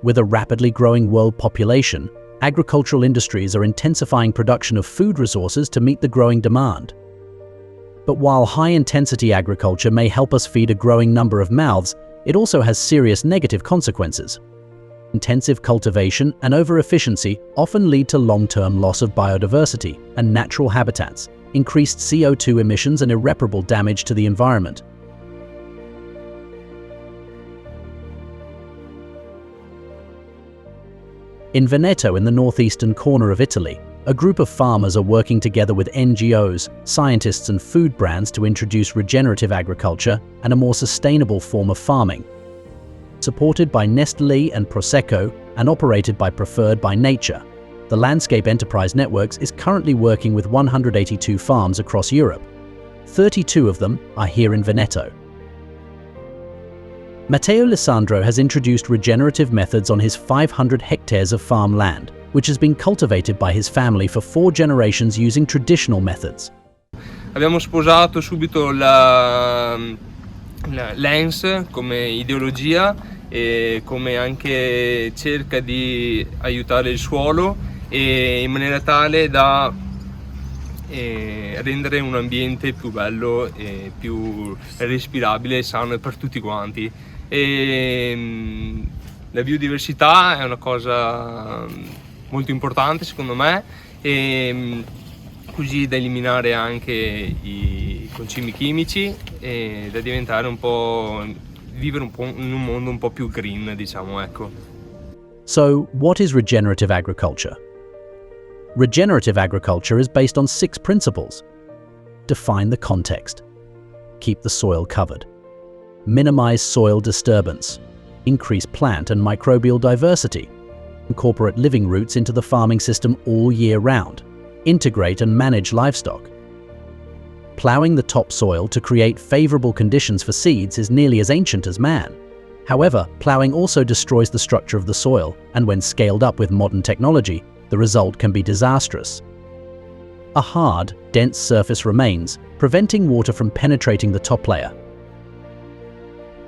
With a rapidly growing world population, agricultural industries are intensifying production of food resources to meet the growing demand. But while high-intensity agriculture may help us feed a growing number of mouths, it also has serious negative consequences. Intensive cultivation and over-efficiency often lead to long-term loss of biodiversity and natural habitats, increased CO2 emissions and irreparable damage to the environment. In Veneto, in the northeastern corner of Italy, a group of farmers are working together with NGOs, scientists and food brands to introduce regenerative agriculture and a more sustainable form of farming. Supported by Nestlé and Prosecco and operated by Preferred by Nature, the Landscape Enterprise Networks is currently working with 182 farms across Europe. 32 of them are here in Veneto. Matteo Lisandro has introduced regenerative methods on his 500 hectares of farmland, which has been cultivated by his family for 4 generations using traditional methods. Abbiamo sposato subito la Lens come ideologia e come anche cerca di aiutare il suolo e in maniera tale da rendere un ambiente più bello e più respirabile e sano per tutti quanti. La biodiversità è una cosa molto importante secondo me, e così da eliminare anche i concimi chimici e da diventare vivere un po' in un mondo un po' più green, diciamo, ecco. So, what is regenerative agriculture? Regenerative agriculture is based on 6 principles. Define the context. Keep the soil covered. Minimize soil disturbance. Increase plant and microbial diversity. Incorporate living roots into the farming system all year round. Integrate and manage livestock. Plowing the topsoil to create favorable conditions for seeds is nearly as ancient as man. However, plowing also destroys the structure of the soil, and when scaled up with modern technology, the result can be disastrous. A hard, dense surface remains, preventing water from penetrating the top layer.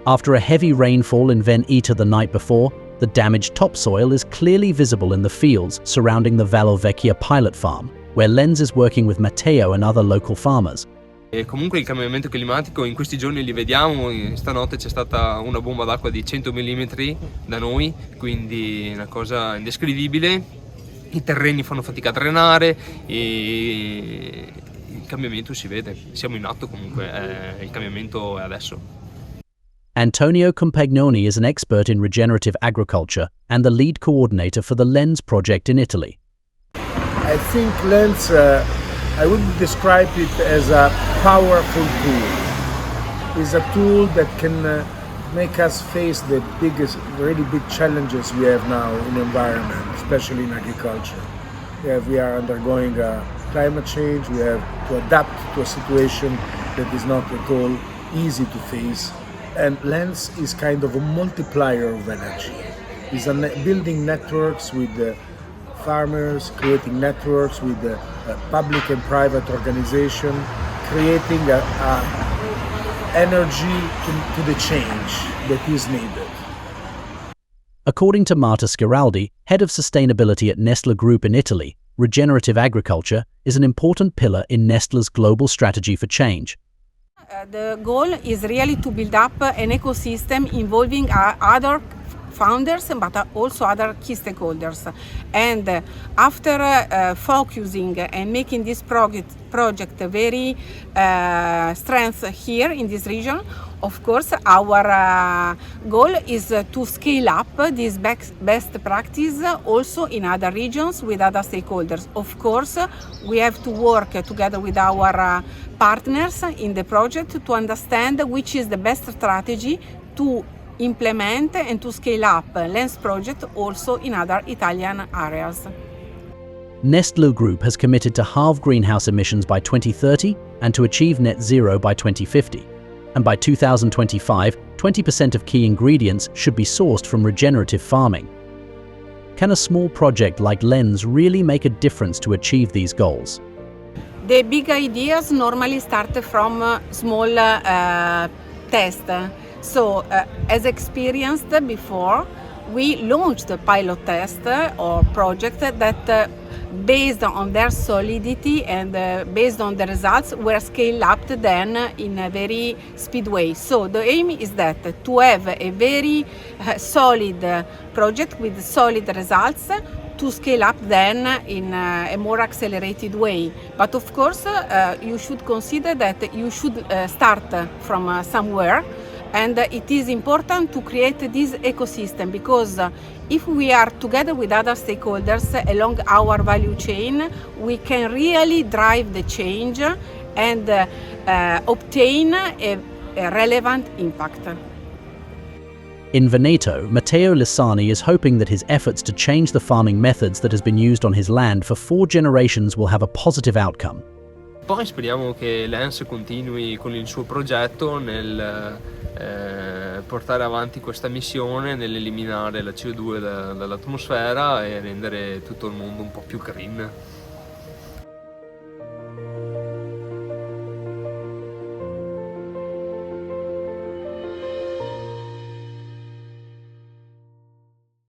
After a heavy rainfall in Veneto the night before, the damaged topsoil is clearly visible in the fields surrounding the Vallovecchia pilot farm, where Lenz is working with Matteo and other local farmers. E comunque il cambiamento climatico in questi giorni li vediamo, stanotte c'è stata una bomba d'acqua di 100 mm da noi, quindi una cosa indescrivibile. I terreni fanno fatica a drenare e il cambiamento si vede, siamo in atto comunque, il cambiamento è adesso. Antonio Compagnoni is an expert in regenerative agriculture and the lead coordinator for the Lens project in Italy. I think Lens, I would describe it as a powerful tool. It's a tool that can make us face the biggest, really big challenges we have now in the environment, especially in agriculture. We are undergoing climate change, we have to adapt to a situation that is not at all easy to face. And Lens is kind of a multiplier of energy. It's building networks with farmers, creating networks with public and private organizations, creating energy to the change that is needed. According to Marta Schiraldi, head of sustainability at Nestlé Group in Italy, regenerative agriculture is an important pillar in Nestlé's global strategy for change. The goal is really to build up an ecosystem involving other founders but also other key stakeholders. And after focusing and making this project very strength here in this region, of course our goal is to scale up this best practice also in other regions with other stakeholders. Of course, we have to work together with our partners in the project to understand which is the best strategy to implement and to scale up Lens project also in other Italian areas. Nestlé Group has committed to halve greenhouse emissions by 2030 and to achieve net zero by 2050. And by 2025, 20% of key ingredients should be sourced from regenerative farming. Can a small project like Lens really make a difference to achieve these goals? The big ideas normally start from small tests. So, as experienced before, we launched a pilot test or project that based on their solidity and based on the results were scaled up then in a very speed way. So the aim is that to have a very solid project with solid results to scale up then in a more accelerated way. But of course you should consider that you should start from somewhere, and it is important to create this ecosystem, because if we are together with other stakeholders along our value chain, we can really drive the change and obtain a relevant impact. In Veneto, Matteo Lissani is hoping that his efforts to change the farming methods that has been used on his land for 4 generations will have a positive outcome. Poi speriamo che l'ENS continui con il suo progetto nel portare avanti questa missione, nell'eliminare la CO2 dall'atmosfera e rendere tutto il mondo un po' più green.